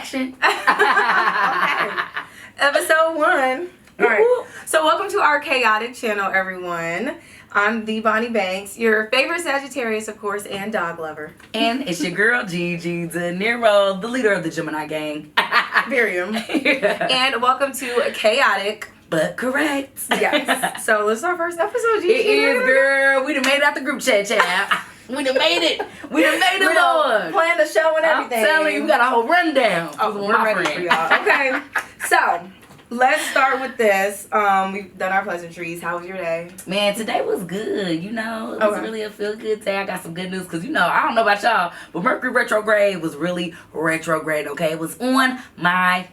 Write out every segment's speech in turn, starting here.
action. Okay. Episode 1. All right. So welcome to our chaotic channel, everyone. I'm the Bonnie Banks, your favorite Sagittarius, of course, and dog lover. And it's your girl, Jigi, Deniro, the leader of the Gemini gang. Miriam. And welcome to Chaotic But Correct. Yes. So this is our first episode, Gigi. It is, girl. We done made it out the group chat, child. We done made it. We done made it, Lord. Planned the show and everything. I'm telling you, we got a whole rundown. Oh, we're ready for y'all. Okay. So, let's start with this. We've done our pleasantries. How was your day? Man, today was good. You know, it was really a feel-good day. I got some good news because, you know, I don't know about y'all, but Mercury retrograde was really retrograde, okay? It was on my...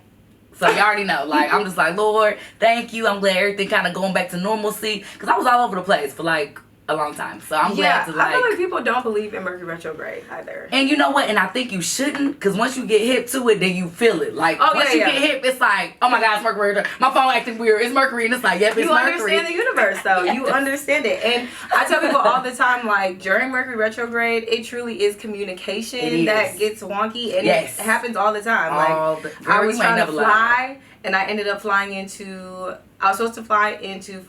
So you already know. Like, I'm just like, Lord, thank you. I'm glad everything kind of going back to normalcy because I was all over the place for, like, a long time. So I'm glad to, like... I feel like people don't believe in Mercury retrograde either. And you know what? And I think you shouldn't, because once you get hip to it, then you feel it. Like, once you get hip, it's like, oh my God, it's Mercury retrograde. My phone acting weird. It's Mercury. And it's like, yep, it's Mercury. You understand the universe, though. Yes. You understand it. And I tell people all the time, like, during Mercury retrograde, it truly is communication that gets wonky. And it happens all the time. I was trying to fly, and I ended up flying into... I was supposed to fly into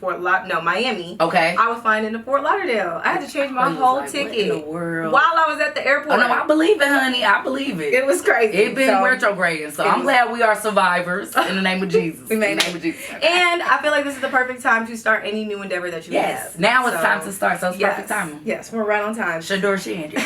Miami. Okay. I was flying into Fort Lauderdale. I had to change my whole ticket. What in the world? While I was at the airport. Oh, no, I believe it, honey. I believe it. It was crazy. It been retrograding. So I'm glad we are survivors in the name of Jesus. In the name of Jesus. And I feel like this is the perfect time to start any new endeavor that you have. Yes. Now it's time to start. So it's perfect timing. Yes, we're right on time. Shador Shandy.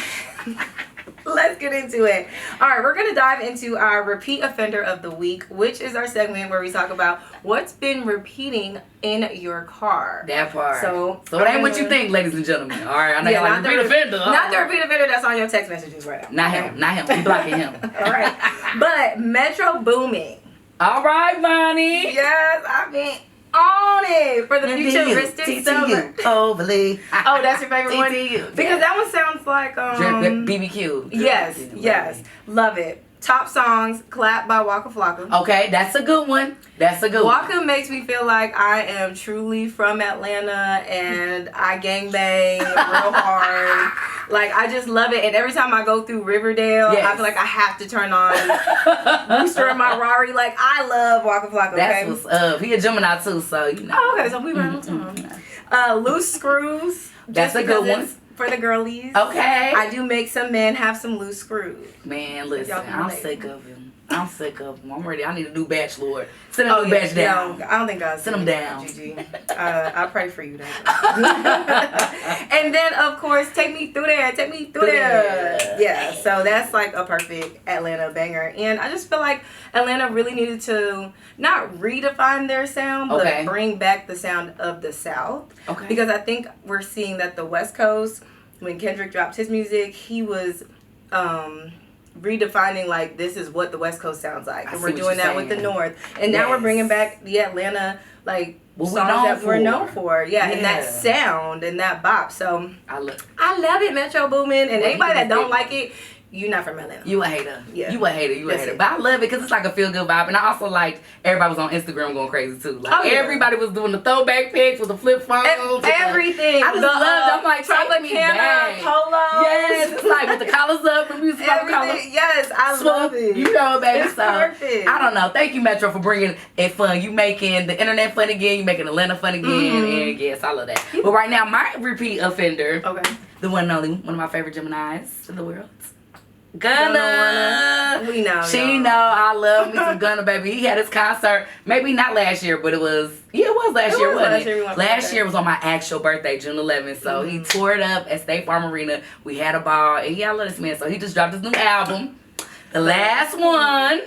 Let's get into it. All right, we're going to dive into our repeat offender of the week, which is our segment where we talk about what's been repeating in your car. That part. So it ain't what you think, ladies and gentlemen. All right, I know y'all like repeat offender. Not the repeat offender that's on your text messages right now. Not him. We blocking him. All right. But Metro Boomin. All right, Bonnie. Yes, I mean... on it for the futuristic summer. Overly. Oh, that's your favorite one? Because that one sounds like BBQ. Yes. Love it. Top songs, Clap by Waka Flocka. Okay, that's a good one. Waka makes me feel like I am truly from Atlanta and I gangbang real hard. Like, I just love it. And every time I go through Riverdale, I feel like I have to turn on Rooster in my Rari. Like, I love Waka Flocka. That's what's up. He a Gemini too, so you know. Oh, okay, so we right on time. Loose Screws. That's a good one. For the girlies. Okay. I do make some men have some loose screws. Man, listen, I'm sick of him. I'm ready. I need a new batch, Lord. Send a new batch down. No, I don't think God send them down. Gigi. I pray for you. And then, of course, Take Me Through There. Yeah, so that's like a perfect Atlanta banger. And I just feel like Atlanta really needed to not redefine their sound, but bring back the sound of the South. Okay. Because I think we're seeing that the West Coast, when Kendrick dropped his music, he was... redefining like this is what the West Coast sounds like, and we're doing that with the North, and now we're bringing back the Atlanta songs that we're known for, and that sound and that bop. So I love it, Metro Boomin, and anybody that don't like it, you're not from Atlanta. You a hater. Yeah. You a hater. But I love it because it's like a feel-good vibe. And I also like everybody was on Instagram going crazy too. Like everybody was doing the throwback pics with the flip phones. Everything. I just loved it. I'm like, Tropicana, Polo. Yes. It's like with the collars up and music collars. Yes, I love it. You know, baby. It's perfect. I don't know. Thank you, Metro, for bringing it fun. You making the internet fun again. You making Atlanta fun again. And yes, I love that. But right now, my repeat offender, the one and only, one of my favorite Geminis in the world. Gunna. We know. She know I love me some Gunna, baby. He had his concert, maybe not last year, but it was last year, wasn't it? Last year was on my actual birthday, June 11th. So he toured up at State Farm Arena. We had a ball, and I love this man. So he just dropped his new album, the last one.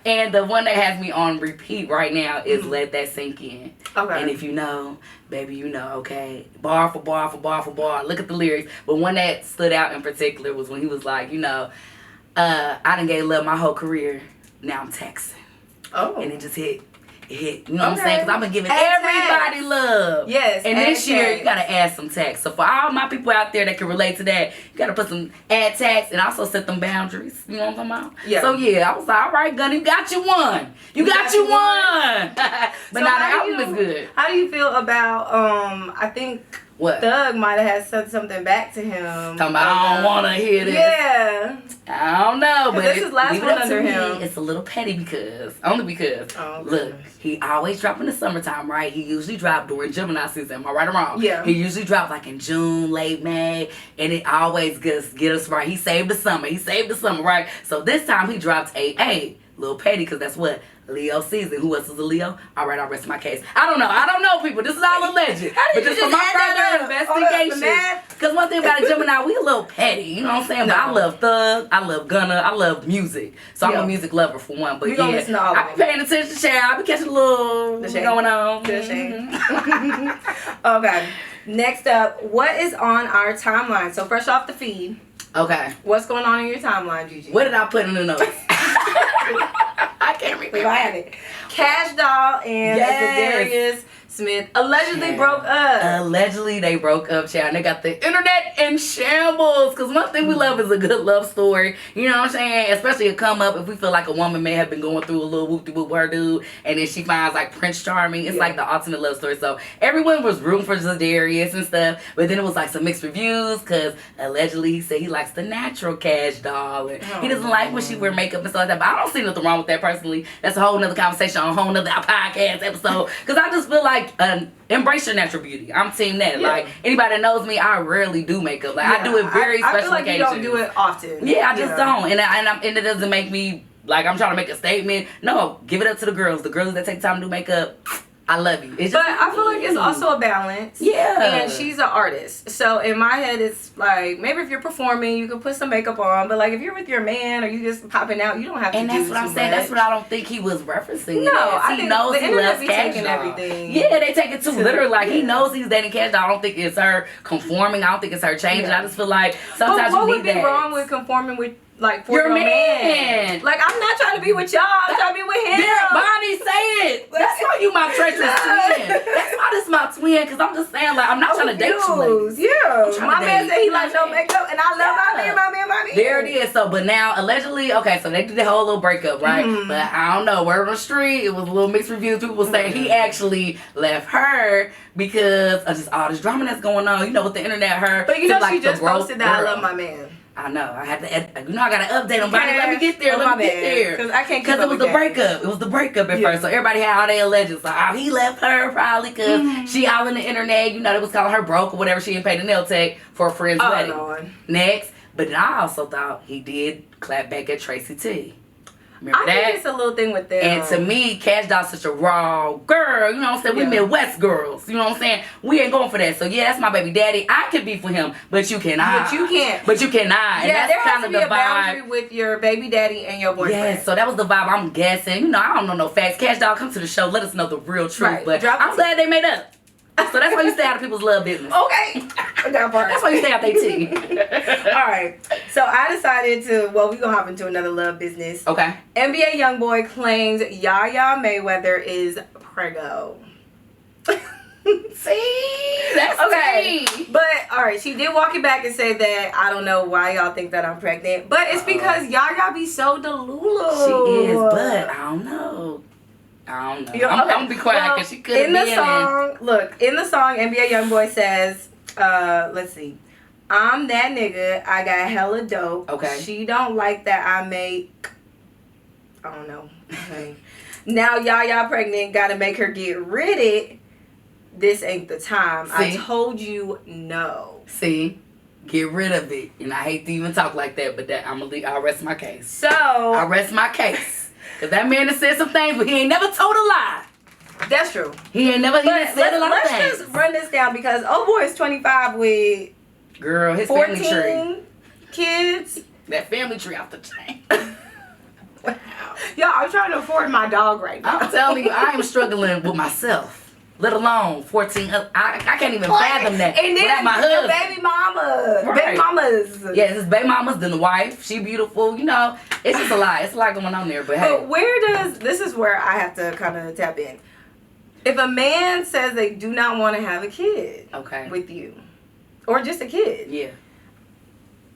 And the one that has me on repeat right now is Let That Sink In. Okay. And if you know, baby, you know, okay. Bar for bar for bar for bar. Look at the lyrics. But one that stood out in particular was when he was like, you know, I done gave love my whole career. Now I'm texting. Oh. And it just hit. You know what I'm saying? Because I've been giving everybody love. Yes. And this year, you got to add some tax. So for all my people out there that can relate to that, you got to put some add tax and also set them boundaries. You know what I'm talking about? Yeah. So yeah, I was like, all right, Gunna, you got you one. You got one. But so now the album is good. How do you feel about, I think What? Thug might have had said something back to him. Talking about, I don't want to hear this. Yeah. I don't know, but this is last one under him. It's a little petty only because, look, he always drop in the summertime, right? He usually drop during Gemini season. Am I right or wrong? Yeah. He usually drop like in June, late May, and it always get us right. He saved the summer, right? So this time he dropped a little petty because that's what Leo season. Who else is a Leo? All right, I'll rest my case. I don't know, people. This is all alleged. But just for my further investigation. Because one thing about a Gemini, we a little petty. You know what I'm saying? But I love Thug. I love Gunna. I love music. So I'm a music lover for one. But I be paying attention to child. I be catching a little going on. Okay. Next up, what is on our timeline? So fresh off the feed. Okay. What's going on in your timeline, Gigi? What did I put in the notes? I can't remember. I had it. Kash Doll and za'darius Smith allegedly broke up. Allegedly they broke up, child. And they got the internet in shambles. Because one thing we love is a good love story. You know what I'm saying? Especially a come up if we feel like a woman may have been going through a little whoop-de-whoop with her dude. And then she finds like Prince Charming. It's like the ultimate love story. So everyone was rooting for za'darius and stuff. But then it was like some mixed reviews. Because allegedly he said he likes the natural Kash Doll. And he doesn't like when she wear makeup and stuff like that. But I don't see nothing wrong with that personally. That's a whole nother conversation on a whole nother podcast episode. Because I just feel like embrace your natural beauty. I'm team that. Like anybody that knows me, I rarely do makeup. Like I do it very special occasions. I feel like you don't do it often. Yeah, I just don't. And it doesn't make me like I'm trying to make a statement. No, give it up to the girls. The girls that take time to do makeup. I love you. But I feel like it's also a balance. Yeah. And she's an artist. So in my head, it's like, maybe if you're performing, you can put some makeup on. But like if you're with your man or you just popping out, you don't have to do too much. And that's what I'm saying. That's what I don't think he was referencing. No, I think knows the he loves be Kash taking Doll. everything. Yeah, they take it too literally. Like he knows he's dating Kash Doll. I don't think it's her conforming. I don't think it's her changing. I just feel like sometimes you need that. What would be wrong with conforming with like for your man? Like I'm not trying to be with y'all. I'm trying to be with him. Yeah, Bonnie, say it. That's why you my treacherous twin. That's why this my twin. Because I'm just saying, like, I'm not trying to date you, ladies. Yeah. My man said he likes no makeup, and I love my man. There it is. So, but now, allegedly, okay, so they did the whole little breakup, right? But I don't know. Word on the street, it was a little mixed reviews. People were saying he actually left her because of just all this drama that's going on. You know, with the internet, But you know, she just posted that I love my man. I know. I had to. You know, I got to update on Bonnie. Let me get there. Let me get there. Because I can't. Because it was the breakup. It was the breakup at first. So everybody had all their allegations. Like, he left her probably because she all in the internet. You know, they was calling her broke or whatever. She didn't pay the nail tag for a friend's wedding. Lord. Next, but then I also thought he did clap back at Tracy T. Remember that? Think it's a little thing with them. And to me, Kash Doll's such a raw girl. You know what I'm saying? We Midwest girls. You know what I'm saying? We ain't going for that. So yeah, that's my baby daddy. I could be for him, but you cannot. But you can't. But you cannot. Yeah, there has to be a boundary with your baby daddy and your boyfriend. Yeah, so that was the vibe I'm guessing. You know, I don't know no facts. Kash Doll, come to the show. Let us know the real truth. Right. But I'm glad they made up. So that's why you stay out of people's love business. Okay. That part. That's why you stay out their tea. All right. So I decided to, we're going to hop into another love business. Okay. NBA YoungBoy claims Yaya Mayweather is preggo. See? That's okay. But, all right, she did walk it back and say that, I don't know why y'all think that I'm pregnant. But it's because Yaya be so delulu. She is, but I don't know. I'm gonna be quiet because she couldn't be in the song. Look, in the song, NBA YoungBoy says, let's see, I'm that nigga. I got hella dope. Okay. She don't like that I make. I don't know. Okay. Now Yaya pregnant. Got to make her get rid of it. This ain't the time. See? I told you no. See. Get rid of it. And I hate to even talk like that, but that I'll rest my case. So I rest my case. Cause that man has said some things, but he ain't never told a lie. That's true. He ain't never said a lot of things. Let's just run this down because old boy is 25 with girl, his 14 family tree. Kids. That family tree off the chain. Wow. Y'all, I'm trying to afford my dog right now. I'm telling you, I am struggling with myself. Let alone 14. I can't even fathom that. And then my husband. Baby mama. Right. Baby mamas. Yes, it's baby mamas, then the wife. She beautiful. You know, it's just a lot. It's a lot going on there. But hey. This is where I have to kind of tap in. If a man says they do not want to have a kid with you, or just a kid. Yeah.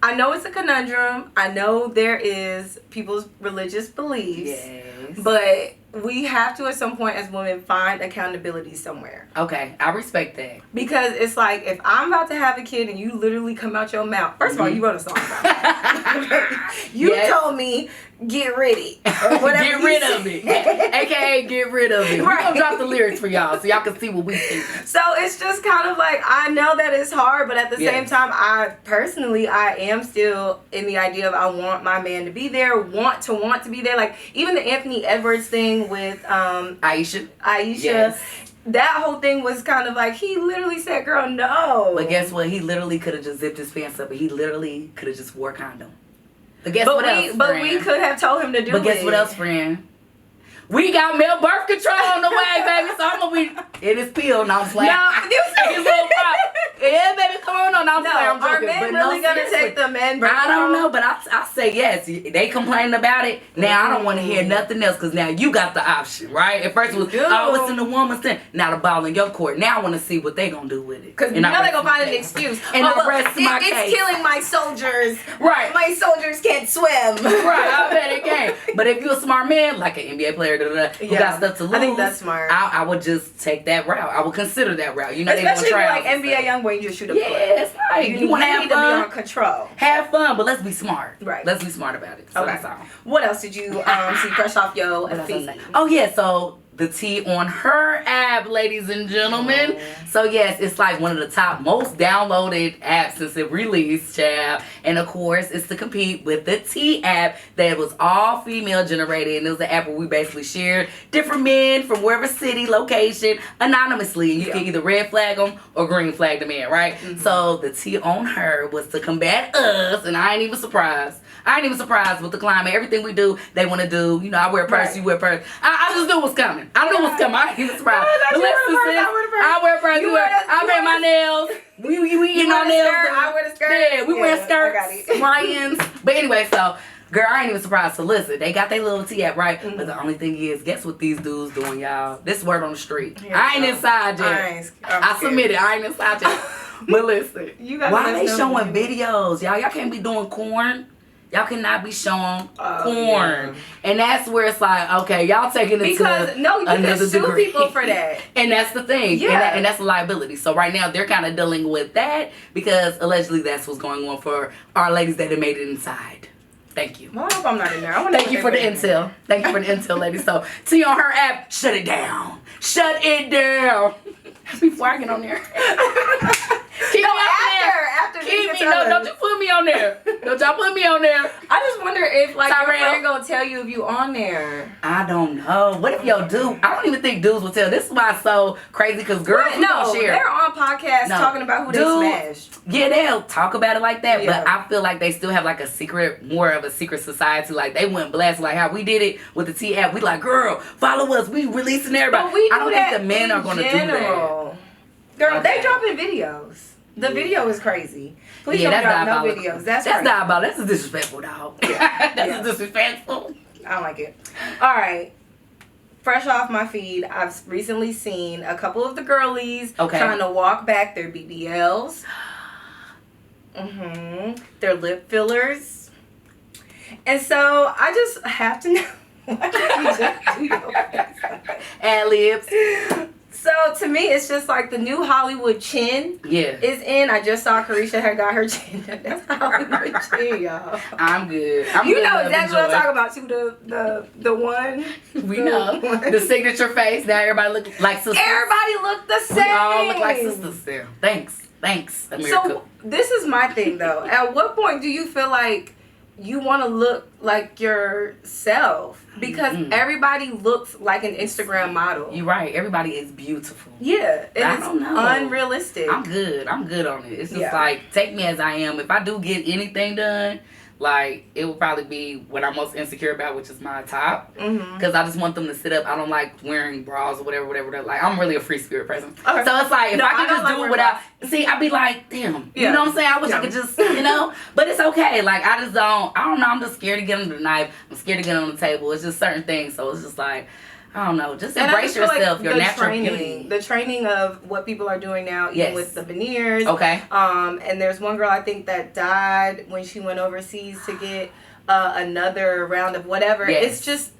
I know it's a conundrum. I know there is people's religious beliefs. Yes. But we have to, at some point as women, find accountability somewhere. Okay, I respect that. Because it's like, if I'm about to have a kid and you literally come out your mouth, first of all, you wrote a song about it. You told me, get ready. Or whatever get rid of it. AKA get rid of it. Right. We're going to drop the lyrics for y'all so y'all can see what we think. So it's just kind of like, I know that it's hard, but at the same time, I am still in the idea of I want my man to be there, want to be there. Like, even the Anthony Edwards thing with Aisha. Yes. That whole thing was kind of like, he literally said, girl, no. But guess what? He literally could have just zipped his pants up, and he literally could have just wore a condom. But guess what else, But we could have told him to do it. But guess what else, friend? We got male birth control on the way, baby. So I'm going to be in his pill. No, I'm playing. Yeah, baby, come on. No, I'm playing. I'm joking. Are men really going to take the men birth control? I don't know, but I say yes. They complaining about it. Now I don't want to hear nothing else because now you got the option, right? At first it was, oh, it's in the woman's thing. Now the ball in your court. Now I want to see what they going to do with it. Because now they're going to find an excuse. And it's killing my soldiers. Right. My soldiers can't swim. Right, I bet it can. But if you're a smart man, like an NBA player, who got stuff to lose, I think that's smart. I would just take that route. I would consider that route. You know, especially like NBA YoungBoy, you just shoot a play. It's like you want to have fun. To be on control. Have fun, but let's be smart. Right. Let's be smart about it. So okay. That's all. What else did you see fresh off your feed? Oh yeah, so the tea on her app, ladies and gentlemen. So yes, it's like one of the top most downloaded apps since it released, child. And of course, it's to compete with the T app that was all female generated. And it was an app where we basically shared different men from wherever city, location, anonymously. And you can either red flag them or green flag the man, right? Mm-hmm. So the tea on her was to combat us. And I ain't even surprised. With the climate. Everything we do, they want to do. You know, I wear a purse, you wear a purse. I just knew what's coming. I knew what's coming. I ain't even surprised. No, I wear a purse. I wear my nails. We eating our nails. I wear the skirt. Yeah, we wear skirts, Ryan's. But anyway, so girl, I ain't even surprised. So listen, they got their little T app, right? Mm-hmm. But the only thing is, guess what these dudes doing, y'all? This word on the street. I ain't inside yet. I submitted. I ain't inside yet. But listen, why they showing videos? Y'all can't be doing corn. Y'all cannot be showing corn. And that's where it's like, okay, y'all taking it to another sue degree. People for that. And that's the thing. Yeah. And that's a liability. So right now, they're kind of dealing with that because allegedly that's what's going on for our ladies that have made it inside. Thank you. Well, I hope I'm not in there. Thank you for the intel. Thank you for the intel, ladies. So, T on her app, shut it down. Shut it down. Before I get on there. Keep me after don't you put me on there. Don't y'all put me on there. I just wonder if like your friend gonna tell you if you on there. I don't know. What if yo dude? I don't even think dudes will tell. This is why it's so crazy because girls don't share. They're on podcasts talking about who they smashed. Yeah, they'll talk about it like that, but I feel like they still have like more of a secret society. Like they wouldn't blast like how we did it with the T app. We like, girl, follow us. We releasing everybody. I don't think the men are gonna do that. Girl, they dropping videos. The video is crazy. Please don't drop no videos. That's diabolical. That's disrespectful, dog. That's disrespectful. I don't like it. All right. Fresh off my feed, I've recently seen a couple of the girlies trying to walk back their BBLs. Their lip fillers. And so I just have to know. Why did you just do your ad-libs? So to me, it's just like the new Hollywood chin is in. I just saw Carisha had got her chin. That's Hollywood chin, y'all. I'm good. You know exactly what I'm talking about too. The one. We know the signature face. Now everybody look like sisters. Everybody look the same. We all look like sisters there. Thanks, America. So this is my thing though. At what point do you feel like you want to look like yourself? Because everybody looks like an Instagram model. You're right. Everybody is beautiful. Yeah. I don't know. Unrealistic. I'm good on it. It's just like, take me as I am. If I do get anything done, like, it will probably be what I'm most insecure about, which is my top. Because I just want them to sit up. I don't like wearing bras or whatever. Like, I'm really a free spirit person. Okay. So it's like, if I could just do it without... See, I'd be like, damn. You know what I'm saying? I wish I could just, But it's okay. Like, I just don't know. I'm just scared to get on the knife. I'm scared to get on the table. It's just certain things. So it's just like... I don't know. Just embrace yourself, your natural beauty. The training of what people are doing now, even with the veneers. Okay. And there's one girl I think that died when she went overseas to get another round of whatever. It's just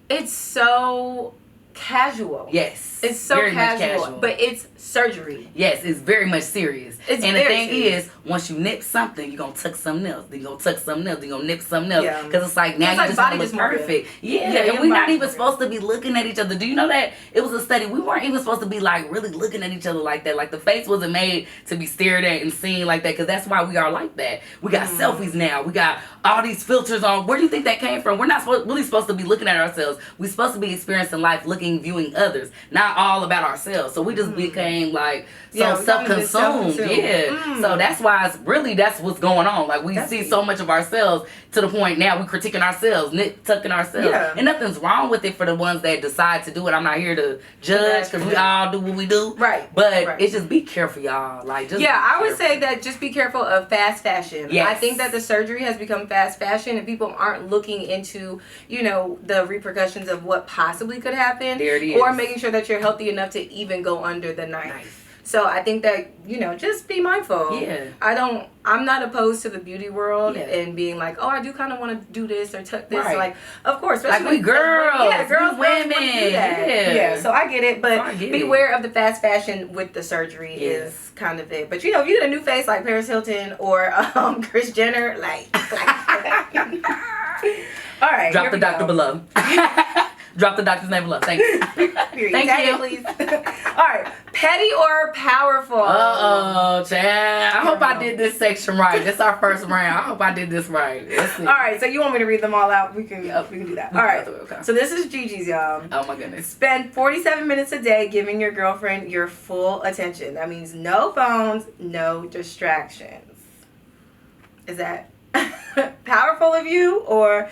it's so casual. Yes. It's so very casual, much casual. but it's surgery. Yes, it's very much serious. It's and very the thing serious. is, once you nip something, you're going to tuck something else. Then you're going to tuck something else. Then you're going to nip something else. Yeah. Because it's like, now you just want to look perfect. Yeah, and we're not even supposed to be looking at each other. Do you know that? It was a study. We weren't even supposed to be, like, really looking at each other like that. Like, the face wasn't made to be stared at and seen like that. Because that's why we are like that. We got selfies now. We got all these filters on. Where do you think that came from? We're not really supposed to be looking at ourselves. We're supposed to be experiencing life looking, viewing others. Not all about ourselves. So we just became like self-consumed. Yeah. So that's why that's what's going on. Like we see so much of ourselves to the point now we're critiquing ourselves, tucking ourselves. Yeah. And nothing's wrong with it for the ones that decide to do it. I'm not here to judge because we all do what we do. Right. But it's just be careful, y'all. Like just I would say that just be careful of fast fashion. Yes. I think that the surgery has become fast fashion and people aren't looking into, the repercussions of what possibly could happen. There it is. Or making sure that you're healthy enough to even go under the knife. So I think that, just be mindful. Yeah. I'm not opposed to the beauty world and being like, oh, I do kind of want to do this or tuck this. Right. Like, of course. Like we girls. Girls, women. Yeah, so I get it. But beware of the fast fashion with the surgery is kind of it. But, if you get a new face like Paris Hilton or Kris Jenner, like all right. Drop the doctor below. Drop the doctor's name below. Thank you. Thank you. Please. All right. Petty or powerful? Uh-oh, Chad. I hope I did this section right. This is our first round. I hope I did this right. All right. So you want me to read them all out? We can do that. All right. Okay. So this is Gigi's, y'all. Oh, my goodness. Spend 47 minutes a day giving your girlfriend your full attention. That means no phones, no distractions. Is that powerful of you or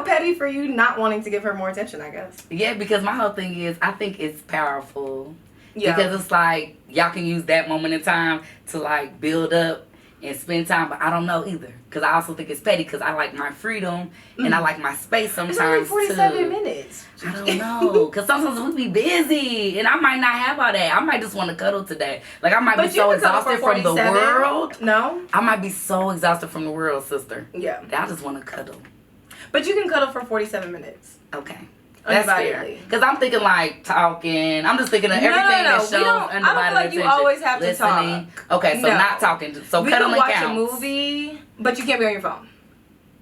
petty for you not wanting to give her more attention, I guess? Yeah, because my whole thing is I think it's powerful. Yeah. Because it's like y'all can use that moment in time to like build up and spend time, but I don't know either. Because I also think it's petty because I like my freedom and I like my space sometimes it's only 47 minutes. I don't know. Because sometimes we be busy and I might not have all that. I might just want to cuddle today. Like I might be so exhausted from the world. No? I might be so exhausted from the world, sister. Yeah. I just want to cuddle. But you can cuddle for 47 minutes. Okay. That's fair. Because I'm thinking like talking. I'm just thinking of everything that shows undivided attention. I don't feel like you always have to talk. Okay, so not talking. So cuddling counts. We can watch a movie, but you can't be on your phone.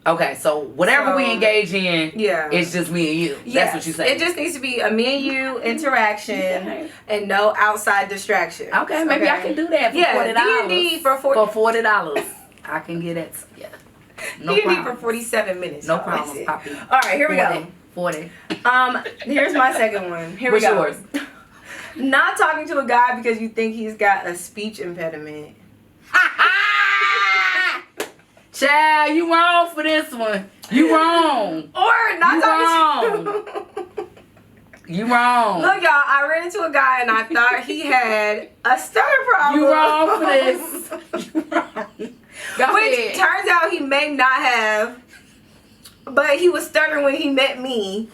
Okay, so whatever we engage in, it's just me and you. That's what you say. It just needs to be a me and you interaction and no outside distractions. Okay, maybe I can do that for $40. D&D for $40. I can get it. Yeah. No D&D for 47 minutes. No problem, Poppy. All right, here we go. 40. Here's my second one. Here we go. Yours? Not talking to a guy because you think he's got a speech impediment. Child, you wrong for this one. You wrong. Or not talking to You wrong. Look, y'all, I ran into a guy and I thought he had a stutter problem. You wrong for this. You wrong. Which turns out he may not have, but he was stuttering when he met me,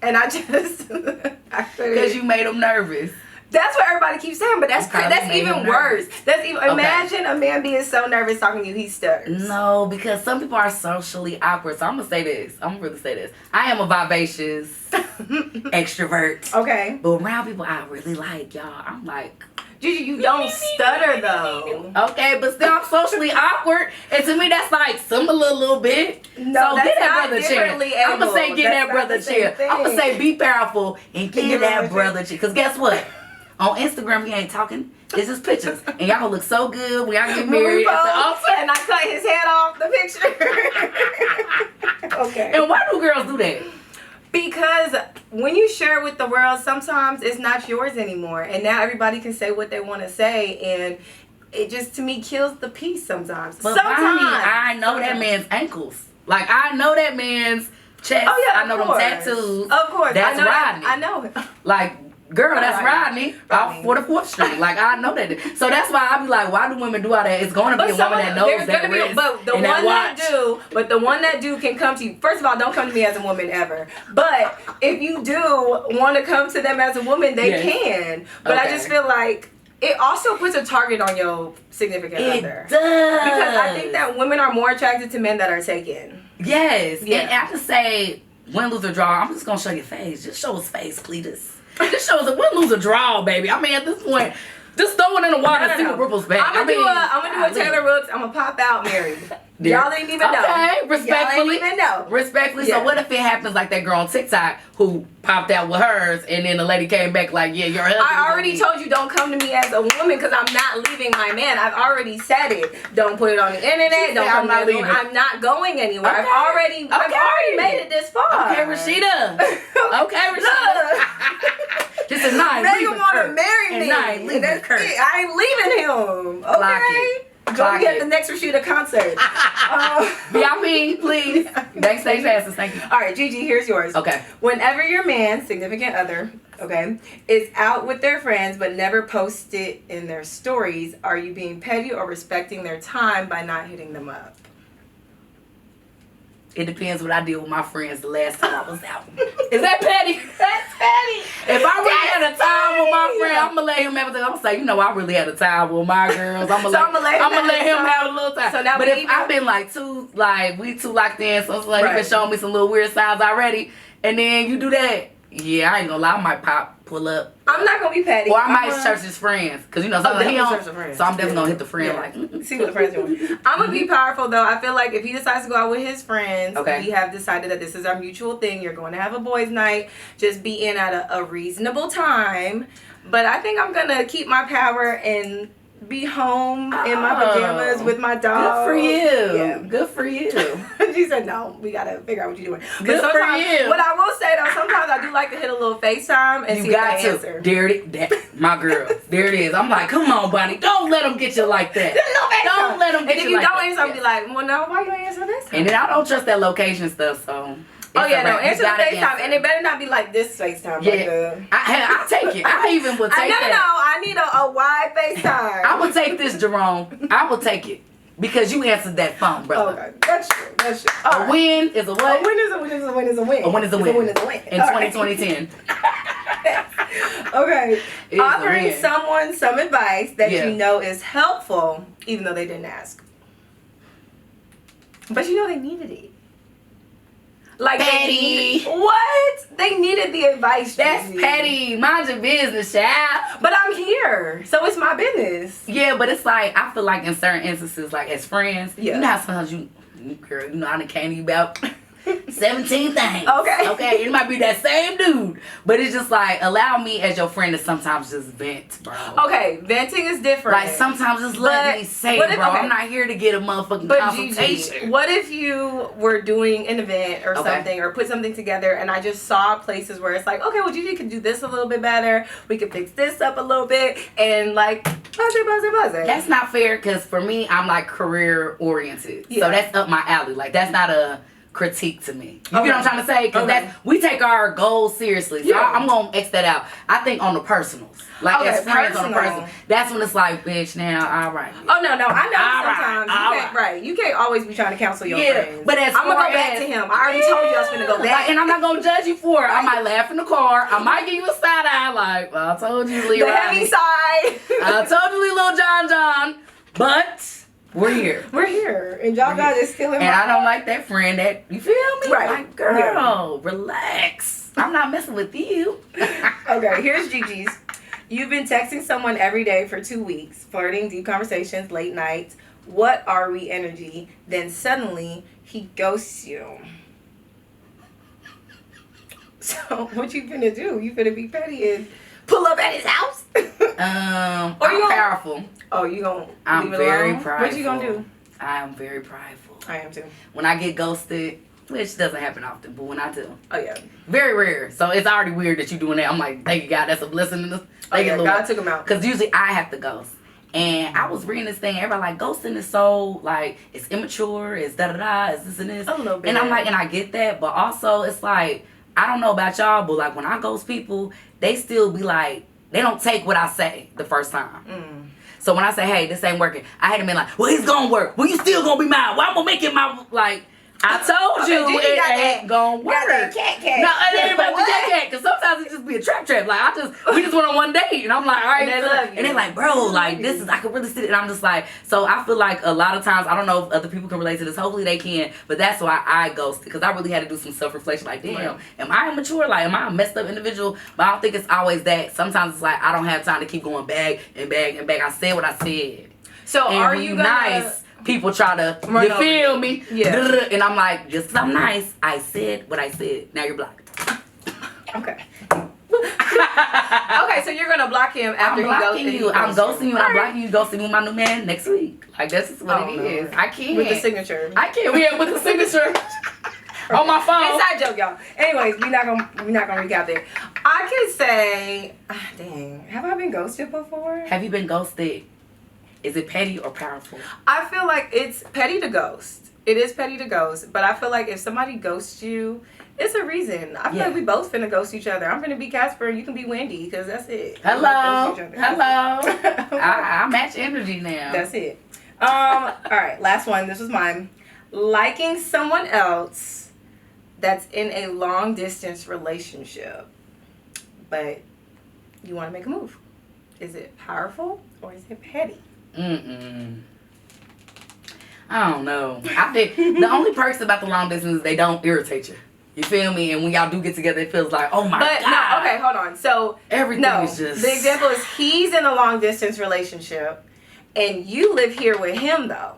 and I just because you made him nervous. That's what everybody keeps saying, but that's even worse. That's even imagine a man being so nervous talking to you, he stutters. No, because some people are socially awkward. So I'm gonna say this. I'm gonna really say this. I am a vivacious extrovert. Okay, but around people I really like, y'all. I'm like. Gigi, you don't stutter though. Okay, but still I'm socially awkward, and to me that's like similar a little bit. No, so get that brother chair. I'm gonna say get that brother chair. I'm gonna say be powerful and get that brother chair. Cause guess what? On Instagram we ain't talking. It's just pictures, and y'all gonna look so good when y'all get married at the altar. And I cut his head off the picture. Okay. And why do girls do that? Because when you share it with the world, sometimes it's not yours anymore. And now everybody can say what they want to say. And it just, to me, kills the peace sometimes. But I know that man's ankles. Like, I know that man's chest. Oh, yeah, I know them tattoos. Of course. That's Rodney. I know. Like, girl, that's Rodney off 44th Street. Like, I know that. So that's why I be like, why do women do all that? It's going to be a woman that knows that wrist but the one that do can come to you. First of all, don't come to me as a woman ever. But if you do want to come to them as a woman, they can. But I just feel like it also puts a target on your significant other. It does. Because I think that women are more attracted to men that are taken. Yes. Yeah. And I have to say, win, lose, or draw, I'm just gonna show your face. Just show us face, Cletus. Just show us a win, lose, or draw, baby. I mean, at this point, just throw it in the water and see what ripples back. I'm gonna do a Taylor Rooks. I'm gonna pop out married. Y'all didn't even know. Okay, respectfully. Y'all didn't even know. Respectfully. Yeah. So what if it happens like that girl on TikTok who popped out with hers and then the lady came back like, yeah, your husband. I already told you don't come to me as a woman because I'm not leaving my man. I've already said it. Don't put it on the internet. Don't come to me. I'm not going anywhere. Okay. I've already made it this far. Okay, Rashida. Okay, Rashida. This is not. Megan want to marry me. I ain't leaving him. Okay. Go get the next Rashida concert. VIP, please. Backstage passes, thank you. All right, Gigi, here's yours. Okay. Whenever your man, significant other, okay, is out with their friends but never post it in their stories, are you being petty or respecting their time by not hitting them up? It depends what I did with my friends the last time I was out. Is that petty? That's petty. If I really had a time with my friend, I'm going to let him have a time. I'm going to say, you know, I really had a time with my girls. I'm going to let him have a little time. So now but if I've been we too locked in, so it's like he been showing me some little weird signs already, and then you do that, yeah, I ain't going to lie, I might pull up. I'm not going to be petty. Or I might search his friends. Because, you know, so I'm definitely going to hit the friend see what the friends doing. I'm going to be powerful, though. I feel like if he decides to go out with his friends, we have decided that this is our mutual thing. You're going to have a boys' night. Just be in at a reasonable time. But I think I'm going to keep my power and be home in my pajamas with my dog. Good for you. Yeah. Good for you. She said, no, we got to figure out what you're doing. Good for you. What I will say, though, sometimes I do like to hit a little FaceTime and see if they answer. There it is. My girl. There it is. I'm like, come on, buddy. Don't let them get you like that. Don't let them get you like that. And if you don't answer, I'll be like, well, no, why you ain't answer this time? And then I don't trust that location stuff, so... answer the FaceTime. And it better not be like this FaceTime. Yeah. I'll take it. I even would take that. No, I need a wide FaceTime. I would take this, Jerome. I will take it. Because you answered that phone, brother. Okay, that's true. A win is a what? A win is a win. A win is a win. A win is a win. A win is a win. In 2010. Okay. Offering someone some advice that you know is helpful, even though they didn't ask. But you know they needed it. Like petty. What? They needed the advice. That's petty. Mind your business, child. But I'm here, so it's my business. Yeah, but it's like I feel like in certain instances, like as friends, you know how sometimes girl, you know I done came to you about 17 things. Okay. It might be that same dude, but it's just like allow me as your friend to sometimes just vent, bro. Okay, venting is different. Like sometimes just let me say it, bro. I'm not here to get a motherfucking consultation. Gigi, what if you were doing an event or something, or put something together, and I just saw places where it's like, okay, well, Gigi could do this a little bit better. We could fix this up a little bit, and like, buzz it. That's not fair, because for me, I'm like career oriented, so that's up my alley. Like that's not a critique to me. You get what I'm trying to say? Because we take our goals seriously. So I'm going to X that out. I think on the personals. Like as friends on the person. That's when it's like, bitch, now, all right. Oh, no. I know sometimes. You can't always be trying to counsel your friends. But as I'm going to go back to him. I already told you I was going to go back. And I'm not going to judge you for it. I might laugh in the car. I might give you a side eye like, well, I told you, Lee. The heavy side. I told you, Little John. But... We're here. And y'all guys is still in my... And I don't like that friend that, you feel me? Right. Like, girl, relax. I'm not messing with you. Okay, here's Gigi's. You've been texting someone every day for 2 weeks, flirting, deep conversations, late nights. What are we energy? Then suddenly, he ghosts you. So, what you finna do? You finna be petty and pull up at his house? I'm powerful. Oh, you gonna I'm leave it very alone? prideful. What you gonna do? I am very prideful. I am too. When I get ghosted, which doesn't happen often, but when I do. Oh, yeah. Very rare. So it's already weird that you doing that. I'm like, thank you, God. That's a blessing. God took him out. Because usually I have to ghost. And I was reading this thing. Everybody like, ghosting is so, like, it's immature. It's da-da-da. It's this and this. A little bit. And I'm like, and I get that. But also, it's like, I don't know about y'all, but, like, when I ghost people, they still be like, they don't take what I say the first time. So when I say, hey, this ain't working, I hadn't been like, well, it's gonna work. Well, you still gonna be mine. Well, I'm gonna make it my, like, I told you it ain't gonna work. Got that cat. No, it ain't about the cat. Because sometimes it just be a trap. Like we just went on one date, and I'm like, all right, and they're like, bro, like this is I could really sit it. And I'm just like, so I feel like a lot of times I don't know if other people can relate to this. Hopefully they can, but that's why I ghosted because I really had to do some self-reflection. Like, damn, am I immature? Like, am I a messed up individual? But I don't think it's always that. Sometimes it's like I don't have time to keep going back and back and back. I said what I said. So and are you nice? People try to, you feel me? Yeah. And I'm like, just because I'm nice, I said what I said. Now you're blocked. Okay. Okay, so you're gonna block him after he ghosted you. I'm ghosting you and I'm blocking you. Ghosting me with my new man next week. Like that's just what it is. I can't. With the signature. I can't. Yeah, with the signature. On my phone. Inside joke, y'all. Anyways, we're not gonna recap there. I can say, dang, have I been ghosted before? Have you been ghosted? Is it petty or powerful? I feel like it's petty to ghost. It is petty to ghost, but I feel like if somebody ghosts you, it's a reason. I feel like we both finna ghost each other. I'm finna be Casper and you can be Wendy because that's it. Hello. I match energy now. That's it. All right, last one. This was mine. Liking someone else that's in a long distance relationship, but you want to make a move. Is it powerful or is it petty? I don't know. I think the only perks about the long distance is they don't irritate you. You feel me? And when y'all do get together, it feels like, oh my God. No, okay, hold on. So everything is just. The example is he's in a long distance relationship, and you live here with him though.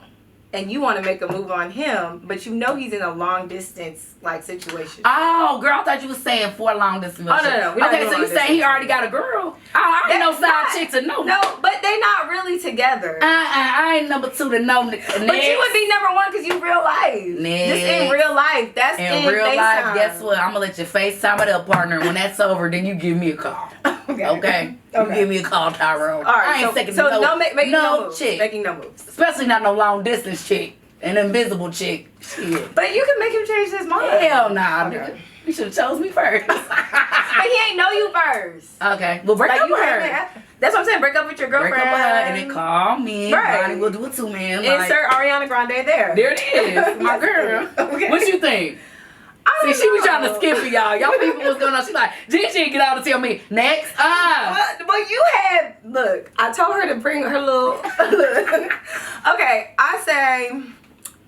And you want to make a move on him, but you know he's in a long distance like situation. Oh, girl, I thought you were saying for a long distance. Oh no. Okay, so you saying he already got a girl? I ain't no side chick to know. No, but they not really together. I ain't number two to know. But you would be number one because you real life. This in real life. That's in real life. Guess what? I'm gonna let you FaceTime it up, partner. When that's over, then you give me a call. Okay. You give me a call, Tyrone. All right. I ain't making no moves. Chick. Making no moves. Especially not no long distance chick. An invisible chick. Shit. But you can make him change his mind. Hell nah. Okay. You should have chose me first. But he ain't know you first. Okay. Well, break up with her. That's what I'm saying. Break up with your girlfriend. Break up with her and then call me. Right. We'll do a 2-man. Insert Ariana Grande there. There it is. My girl. Okay. What you think? See, she was trying to skip for y'all. Y'all people was going on. She like, Gigi, get out and tell me next. But you had, look, I told her to bring her little. Okay, I say,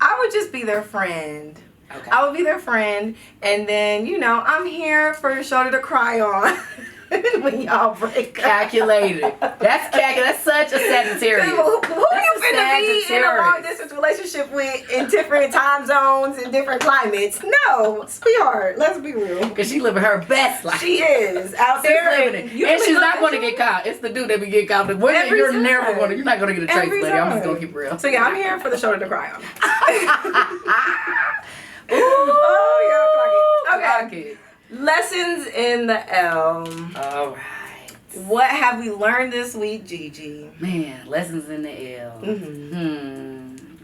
I would just be their friend. Okay. I would be their friend, and then, you know, I'm here for your shoulder to cry on. When y'all break up. Calculated. That's calculated. That's such a Sagittarius. Who you finna be in a long distance relationship with in different time zones and different climates? No, sweetheart. Let's be real. Because she living her best life. She is out there living it. And she's not going to get caught. It's the dude that be getting caught. The women, you're never going to. You're not going to get a trace, buddy. I'm just going to keep real. So yeah, I'm here for the shoulder to cry on. Ooh, oh yeah, clock it. Lessons in the L. All right. What have we learned this week, Gigi? Man, lessons in the L.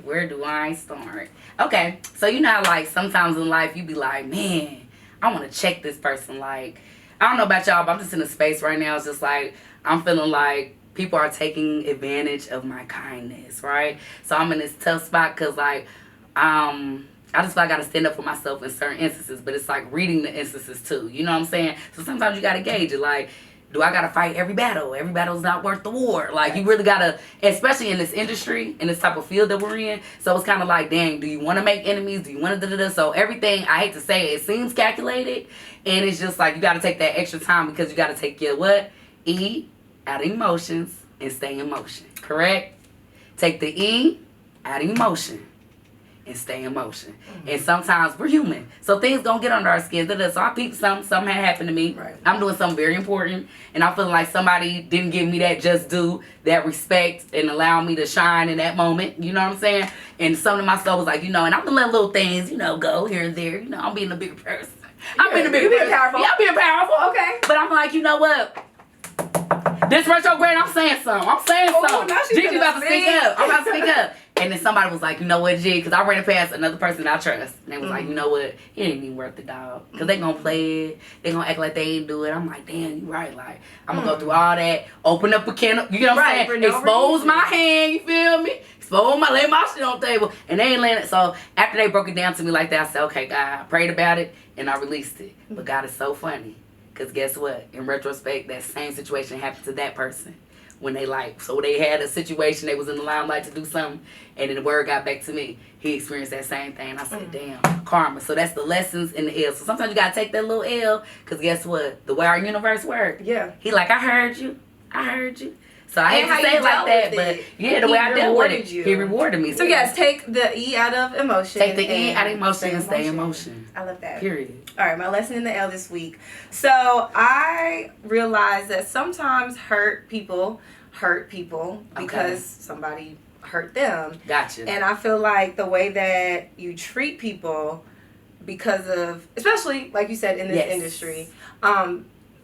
Where do I start? Okay, so you know how, like, sometimes in life you be like, man, I want to check this person. Like, I don't know about y'all, but I'm just in a space right now. It's just like, I'm feeling like people are taking advantage of my kindness, right? So I'm in this tough spot because, like, I just feel like I got to stand up for myself in certain instances, but it's like reading the instances too. You know what I'm saying? So sometimes you got to gauge it. Like, do I got to fight every battle? Every battle's not worth the war. Like, you really got to, especially in this industry, in this type of field that we're in. So it's kind of like, dang, do you want to make enemies? Do you want to da-da-da? So everything, I hate to say it seems calculated. And it's just like, you got to take that extra time because you got to take your what? E out of emotions and stay in motion. Correct? Take the E out of emotion and stay in motion. And sometimes we're human. So things gonna get under our skin. So I peeped something had happened to me. Right. I'm doing something very important. And I'm feeling like somebody didn't give me that just due, that respect, and allow me to shine in that moment. You know what I'm saying? And something in my soul was like, you know, and I'm gonna let little things, you know, go here and there. You know, I'm being a bigger person. I'm being a bigger person. Powerful. Yeah, I'm being powerful. Okay. But I'm like, you know what? This retrograde, I'm saying something. Gigi about to speak up. I'm about to speak up. And then somebody was like, you know what, G? Because I ran it past another person I trust. And they was like, you know what? It ain't even worth the dog. Because they going to play it. They going to act like they ain't do it. I'm like, damn, you right. Like, I'm going to go through all that. Open up a can of, you know what I'm saying? Expose my hand, you feel me? lay my shit on the table, and they ain't laying it. So after they broke it down to me like that, I said, okay, God, I prayed about it, and I released it. But God is so funny, because guess what? In retrospect, that same situation happened to that person. When they they had a situation, they was in the limelight to do something, and then the word got back to me. He experienced that same thing. I said, damn, karma. So that's the lessons in the L. So sometimes you got to take that little L, because guess what? The way our universe works. Yeah. He like, I heard you. So I hate to say it like that, but yeah, the way I dealt with it, he rewarded me. So yes, take the E out of emotion. Take the E out of emotion and stay in motion. I love that. Period. All right, my lesson in the L this week. So I realized that sometimes hurt people because somebody hurt them. Gotcha. And I feel like the way that you treat people, because of, especially like you said in this industry,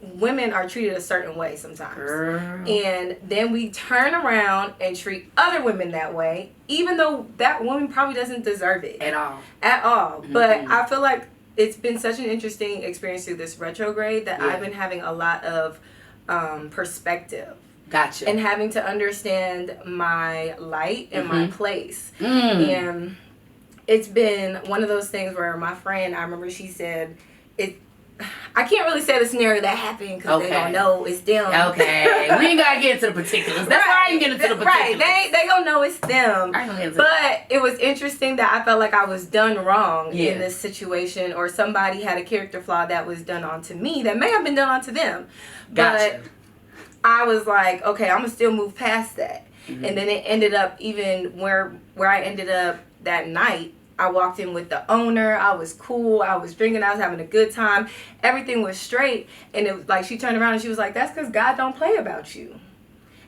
women are treated a certain way sometimes. Girl. And then we turn around and treat other women that way, even though that woman probably doesn't deserve it. At all. Mm-hmm. But I feel like it's been such an interesting experience through this retrograde that I've been having a lot of perspective. Gotcha. And having to understand my light and my place. And it's been one of those things where my friend, I remember she said, I can't really say the scenario that happened because they don't know it's them. Okay. We ain't got to get into the particulars. That's why I ain't getting into the particulars. Right. They don't know it's them. But it was interesting that I felt like I was done wrong in this situation, or somebody had a character flaw that was done onto me that may have been done onto them. Gotcha. But I was like, okay, I'm going to still move past that. And then it ended up even where I ended up that night. I walked in with the owner. I was cool. I was drinking. I was having a good time. Everything was straight. And it was like, she turned around and she was like, that's because God don't play about you.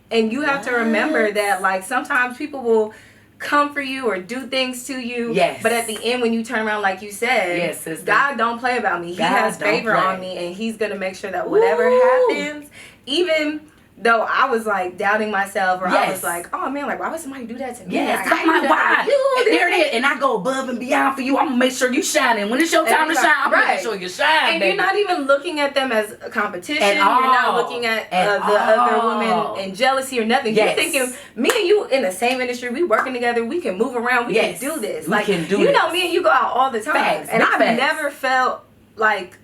And you have to remember that, like, sometimes people will come for you or do things to you. Yes. But at the end, when you turn around, like you said, God don't play about me. He has favor on me, and he's going to make sure that whatever happens, even though I was like doubting myself, or I was like, oh man, like, why would somebody do that to me? Yes, like, why? There it is. And I go above and beyond for you. I'm gonna make sure you shining. When it's your time to shine, I'm gonna make sure you shine. And baby. you're not even looking at them as a competition. You're not looking at the other women in jealousy or nothing. You're thinking, me and you in the same industry, we working together, we can move around, we can do this. We can do you know, me and you go out all the time. Facts, and I've never felt like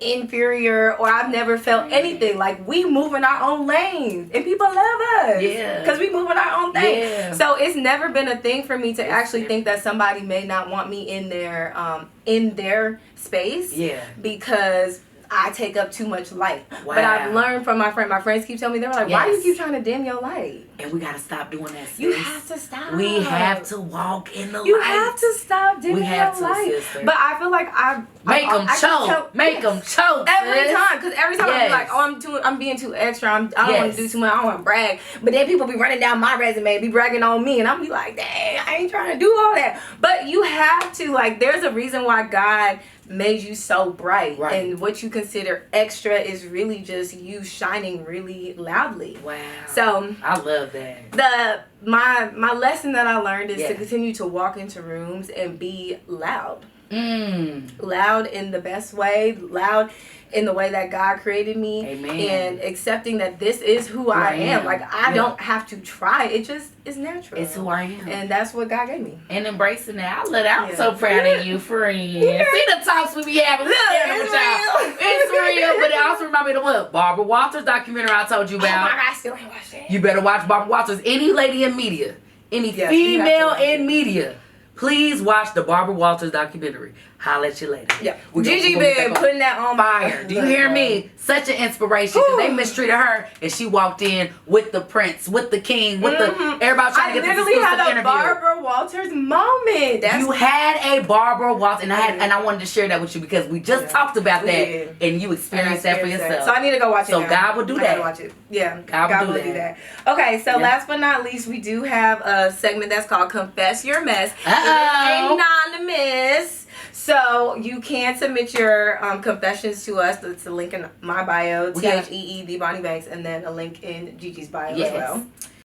inferior, or I've never felt anything. Like, we move in our own lanes and people love us because we move in our own thing. So it's never been a thing for me to actually think that somebody may not want me in their space because I take up too much light. But I've learned from my friends keep telling me, they were like, why do you keep trying to dim your light? And we gotta stop doing that, sis. You have to stop. We have to walk in the light. You have to stop dimming your light. Sister. But I feel like Make them choke. Make them choke. Every time. Because every time I be like, oh, I'm being too extra. I don't want to do too much. I don't want to brag. But then people be running down my resume, be bragging on me. And I'm be like, dang, I ain't trying to do all that. But you have to, like, there's a reason why God made you so bright. And what you consider extra is really just you shining really loudly. Wow. So I love that. My lesson that I learned is to continue to walk into rooms and be loud. Loud in the best way, loud in the way that God created me. Amen. And accepting that this is who I am. Like, I don't have to try. It just is natural. It's who I am. And that's what God gave me. And embracing that. I love that. I'm so proud of you, friend. See the talks we be having. It's real. But it also reminded me of what? Barbara Walters documentary I told you about. Oh my God, I still ain't watched that. You better watch Barbara Walters. Any lady in media, any female in media, please watch the Barbara Walters documentary. Holla at you later. Yeah. Gigi been putting that on fire. Do you hear me? Such an inspiration, because they mistreated her and she walked in with the prince, with the king, with the everybody trying to get this exclusive interview. I literally had a Barbara Walters moment. You had a Barbara Walters, and I wanted to share that with you because we just talked about that and you experienced that for yourself. So I need to go watch it. So God will do that. I gotta watch it. Yeah. God will do that. Okay, so last but not least, we do have a segment that's called Confess Your Mess. It is anonymous. So you can submit your confessions to us. It's a link in my bio, THEE, the Bonnie Banks, and then a link in Gigi's bio as well.